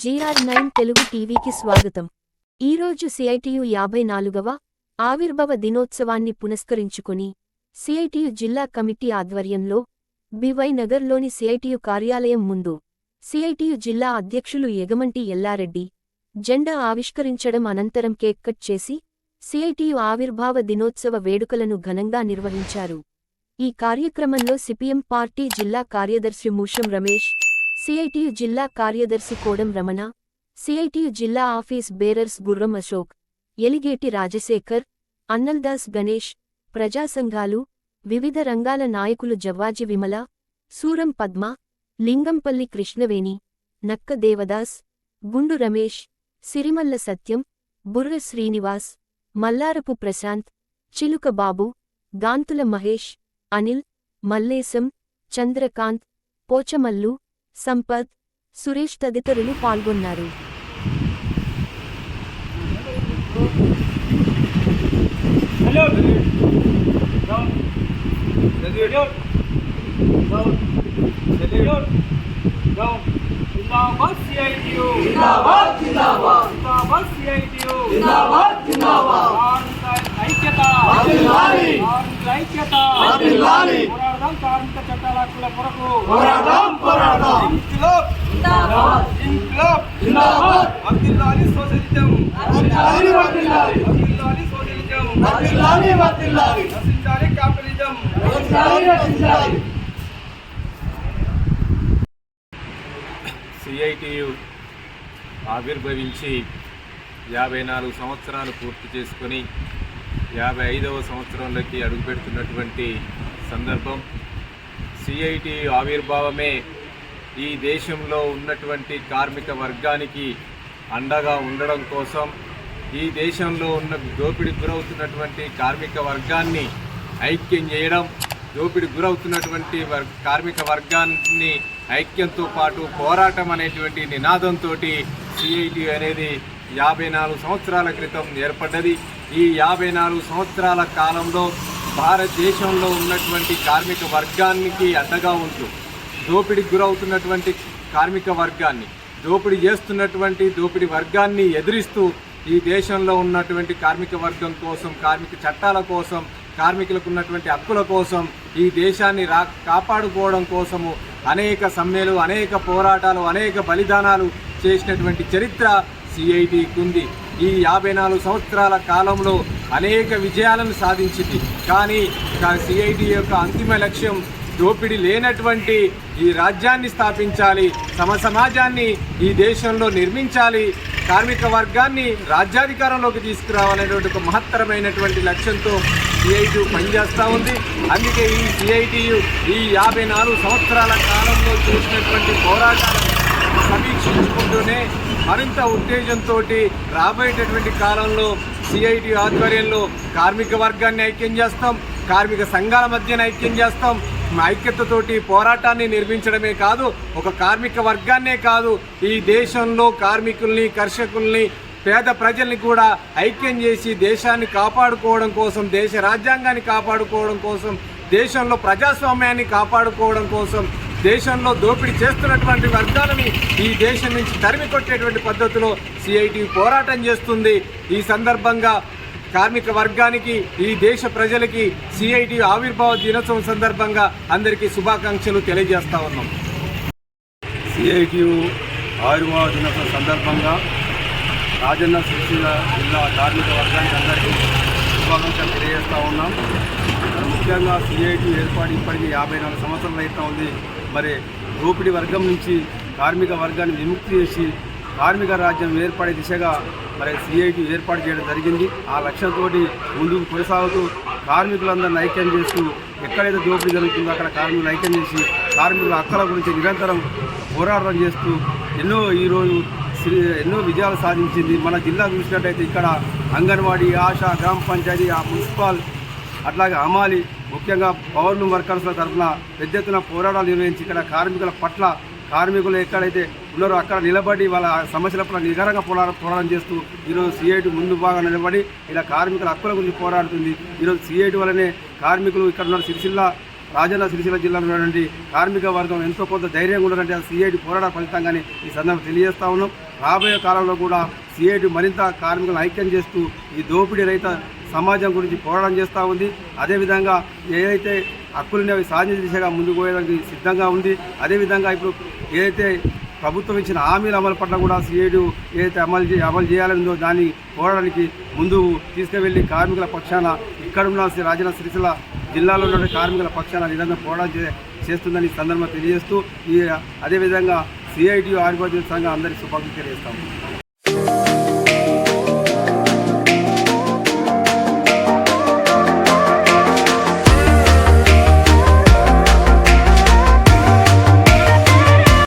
GR9 Telugu టీవీకి స్వాగతం. ఈరోజు సిఐటియు 54వ ఆవిర్భావ దినోత్సవాన్ని పునస్కరించుకుని సిఐటియు జిల్లా కమిటీ ఆధ్వర్యంలో బివై నగర్లోని సిఐటియు కార్యాలయం ముందు సిఐటియు జిల్లా అధ్యక్షులు యగమంటి ఎల్లారెడ్డి జెండా ఆవిష్కరించడం అనంతరం కేక్ కట్ చేసి సిఐటియు ఆవిర్భావ దినోత్సవ వేడుకలను ఘనంగా నిర్వహించారు. ఈ కార్యక్రమంలో సిపిఎం పార్టీ జిల్లా కార్యదర్శి మూషం రమేష్, సిఐటియు జిల్లా కార్యదర్శి కోడం రమణ, సిఐటియు జిల్లా ఆఫీస్ బేరర్స్ గుర్రం అశోక్, ఎలిగేటి రాజశేఖర్, అన్నల్దాస్ గణేష్, ప్రజా సంఘాలు, వివిధ రంగాల నాయకులు జవ్వాజి విమల, సూరం పద్మ, లింగంపల్లి కృష్ణవేణి, నక్క దేవదాస్, గుండు రమేష్, సిరిమల్ల సత్యం, బుర్ర శ్రీనివాస్, మల్లారపు ప్రశాంత్, చిలుక బాబు, గాంతుల మహేష్, అనిల్, మల్లేశం, చంద్రకాంత్, పోచమల్లు, సంపత్, సురేష్ తదితరులు పాల్గొన్నారు. కార్మిక చట్టాల హక్కుల కొరకు పోరాడదాం. సోషలిజం నశించాలి క్యాపిటలిజం. సిఐటియు ఆవిర్భవించి 54 సంవత్సరాలు పూర్తి చేసుకొని 55వ సంవత్సరంలోకి అడుగుపెడుతున్నటువంటి సందర్భం. సిఐటియు ఆవిర్భావమే ఈ దేశంలో ఉన్నటువంటి కార్మిక వర్గానికి అండగా ఉండడం కోసం, ఈ దేశంలో ఉన్న దోపిడీకి గురవుతున్నటువంటి కార్మిక వర్గాన్ని ఐక్యం చేయడం, దోపిడీకి గురవుతున్నటువంటి కార్మిక వర్గాన్ని ఐక్యంతో పాటు పోరాటం అనేటువంటి నినాదంతో సిఐటియు అనేది 54 సంవత్సరాల క్రితం ఏర్పడ్డది. ఈ 54 సంవత్సరాల కాలంలో భారతదేశంలో ఉన్నటువంటి కార్మిక వర్గానికి అండగా ఉంటూ దోపిడీకి గురవుతున్నటువంటి కార్మిక వర్గాన్ని, దోపిడీ చేస్తున్నటువంటి దోపిడీ వర్గాన్ని ఎదిరిస్తూ ఈ దేశంలో ఉన్నటువంటి కార్మిక వర్గం కోసం, కార్మిక చట్టాల కోసం, కార్మికులకు ఉన్నటువంటి హక్కుల కోసం, ఈ దేశాన్ని కాపాడుకోవడం కోసము అనేక సమ్మెలు, అనేక పోరాటాలు, అనేక బలిదానాలు చేసినటువంటి చరిత్ర సిఐటికి ఉంది. ఈ 54 సంవత్సరాల కాలంలో అనేక విజయాలను సాధించింది. కానీ సిఐటి యొక్క అంతిమ లక్ష్యం దోపిడీ లేనటువంటి ఈ రాజ్యాన్ని స్థాపించాలి, సమాజాన్ని ఈ దేశంలో నిర్మించాలి, కార్మిక వర్గాన్ని రాజ్యాధికారంలోకి తీసుకురావాలనేటువంటి ఒక మహత్తరమైనటువంటి లక్ష్యంతో సిఐటియు పనిచేస్తూ ఉంది. అందుకే ఈ సిఐటియు ఈ 54 సంవత్సరాల కాలంలో చేసినటువంటి పోరాటాలను సమీక్షించుకుంటూనే మరింత ఉత్తేజంతో రాబోయేటటువంటి కాలంలో సిఐటియు ఆధ్వర్యంలో కార్మిక వర్గాన్ని ఐక్యం చేస్తాం, కార్మిక సంఘాల మధ్యన ఐక్యం చేస్తాం. ఐక్యతతోటి పోరాటాన్ని నిర్మించడమే కాదు, ఒక కార్మిక వర్గాన్నే కాదు, ఈ దేశంలో కార్మికుల్ని, కర్షకుల్ని, పేద ప్రజల్ని కూడా ఐక్యం చేసి దేశాన్ని కాపాడుకోవడం కోసం, దేశ రాజ్యాంగాన్ని కాపాడుకోవడం కోసం, దేశంలో ప్రజాస్వామ్యాన్ని కాపాడుకోవడం కోసం, దేశంలో దోపిడీ చేస్తున్నటువంటి వర్గాలని ఈ దేశం నుంచి తరిమి కొట్టేటువంటి పద్ధతిలో సిఐటియు పోరాటం చేస్తుంది. ఈ సందర్భంగా కార్మిక వర్గానికి, ఈ దేశ ప్రజలకి సిఐటియు ఆవిర్భావ దినోత్సవం సందర్భంగా అందరికీ శుభాకాంక్షలు తెలియజేస్తా ఉన్నాం. సిఐటియు ఆవిర్భావ దినోత్సవం సందర్భంగా రాజన్న సిరిసిల్ల జిల్లా కార్మిక వర్గానికి అందరికీ శుభాకాంక్షలు తెలియజేస్తూ ఉన్నాం. ముఖ్యంగా సిఐటియు ఏర్పాటు ఇప్పటికీ 54 సంవత్సరాలు అవుతూ ఉంది. మరి దోపిడీ వర్గం నుంచి కార్మిక వర్గాన్ని విముక్తి చేసి కార్మిక రాజ్యం ఏర్పడే దిశగా మరి సిఐటియు ఏర్పాటు చేయడం జరిగింది. ఆ లక్ష్యంతో ముందుకు కొనసాగుతూ కార్మికులందరినీ ఐక్యం చేస్తూ, ఎక్కడైతే దోపిడీ జరుగుతుందో అక్కడ కార్మికులు ఐక్యం చేసి కార్మికుల హక్కుల గురించి నిరంతరం పోరాటం చేస్తూ ఈరోజు ఎన్నో విజయాలు సాధించింది. మన జిల్లా చూసినట్టయితే ఇక్కడ అంగన్వాడీ, ఆశా, గ్రామ పంచాయతీ, మున్సిపల్, అట్లాగే అమాలి, ముఖ్యంగా పవర్ లూమ్ వర్కర్స్ల తరఫున పెద్ద ఎత్తున పోరాటాలు నిర్వహించి ఇక్కడ కార్మికుల పట్ల, కార్మికులు ఎక్కడైతే ఉన్నారో అక్కడ నిలబడి వాళ్ళ సమస్యల పట్ల నిగరంగా పోరాటం చేస్తూ ఈరోజు సిఐటి ముందు బాగా నిలబడి ఇలా కార్మికుల హక్కుల గురించి పోరాడుతుంది. ఈరోజు సిఐటి వల్లనే కార్మికులు ఇక్కడ ఉన్న సిరిసిల్ల రాజన్న సిరిసిల్ల జిల్లాలో ఉన్నటువంటి కార్మిక వర్గం ఎంతో కొంత ధైర్యంగా ఉండాలంటే ఆ సిఐటి పోరాట ఫలితంగానే ఈ సందర్భం తెలియజేస్తా ఉన్నాం. రాబోయే కాలంలో కూడా సిఐటి మరింత కార్మికులను ఐక్యం చేస్తూ ఈ దోపిడీ రహిత సమాజం గురించి పోరాటం చేస్తూ ఉంది. అదేవిధంగా ఏదైతే హక్కులునే అవి సాధించే దిశగా ముందుకు పోయేదానికి సిద్ధంగా ఉంది. అదేవిధంగా ఇప్పుడు ఏదైతే ప్రభుత్వం ఇచ్చిన హామీల అమలు పట్ల కూడా సిఐటి ఏదైతే అమలు చేయాలనిందో దాన్ని పోరాడానికి ముందు తీసుకువెళ్ళి కార్మికుల పక్షాన ఇక్కడున్న రాజన్న సిరిసిల్ల జిల్లాలో ఉన్న కార్మికుల పక్షాన నిరంతరం పోరాటం చేస్తుందని సందర్భంగా తెలియజేస్తూ అదేవిధంగా సిఐటి ఆవిర్భావ సంఘం అందరికీ శుభాకాంక్షలు తెలియజేస్తాము.